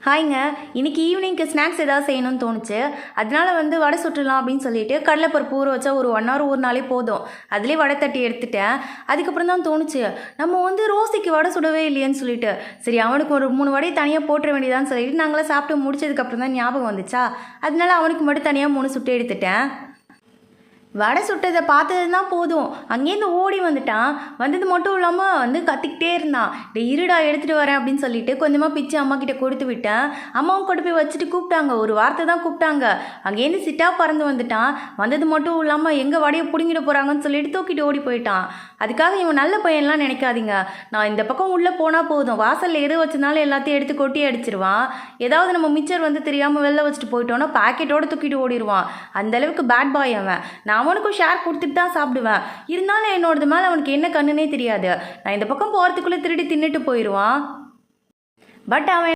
ஹாய்ங்க. இன்னைக்கு ஈவினிங்க்கு ஸ்நாக்ஸ் ஏதாவது செய்யணும்னு தோணுச்சு. அதனால வடை சுட்டுடலாம் அப்படின்னு சொல்லிட்டு கடலைப்பருப்பு ஊற வச்சா ஒரு 1 ஹவர் ஊறினாலே போதும். அதிலே வடை தட்டி எடுத்துட்டேன். அதுக்கப்புறம் தான் தோணுச்சு, நம்ம ரோசிக்கு வடை சுடவே இல்லையேன்னு சொல்லிட்டு. சரி அவனுக்கு ஒரு 3 வடையை தனியாக போட்டுற வேண்டியதான்னு சொல்லிட்டு நாங்களாம் சாப்பிட்டு முடிச்சதுக்கப்புறம் தான் ஞாபகம் வந்துச்சா. அதனால அவனுக்கு மட்டும் தனியாக 3 சுட்டு எடுத்துட்டேன். வடை சுட்டதை பார்த்தது தான் போதும், அங்கேருந்து ஓடி வந்துட்டான். வந்தது மட்டும் இல்லாமல் கத்திக்கிட்டே இருந்தான். இருடா எடுத்துகிட்டு வரேன் அப்படின்னு சொல்லிட்டு கொஞ்சமாக பிச்சு அம்மா கிட்ட கொடுத்து விட்டேன். அம்மாவும் கொண்டு போய் வச்சுட்டு கூப்பிட்டாங்க. ஒரு வார்த்தை தான் கூப்பிட்டாங்க. அங்கேருந்து சிட்டா பறந்து வந்துட்டான். வந்தது மட்டும் இல்லாமல் எங்கள் வடையை பிடுங்கிட போகிறாங்கன்னு சொல்லிட்டு தூக்கிட்டு ஓடி போயிட்டான். அதுக்காக இவன் நல்ல பையன்லாம் நினைக்காதீங்க. நான் இந்த பக்கம் உள்ளே போனால் போதும், வாசலில் எது வச்சனாலும் எல்லாத்தையும் எடுத்து கொட்டி அடிச்சிருவான். ஏதாவது நம்ம மிச்சர் தெரியாமல் வெளில வச்சுட்டு போயிட்டோன்னா பாக்கெட்டோடு தூக்கிட்டு ஓடிடுவான். அந்தளவுக்கு பேட் பாய் அவன். நான் அவனுக்கும் ஷேர் கொடுத்துட்டு தான் சாப்பிடுவேன். இருந்தாலும் என்னோடது மேலே அவனுக்கு என்ன கண்ணுனே தெரியாது. நான் இந்த பக்கம் போகிறதுக்குள்ளே திருடி தின்னுட்டு போயிடுவான். பட் அவன்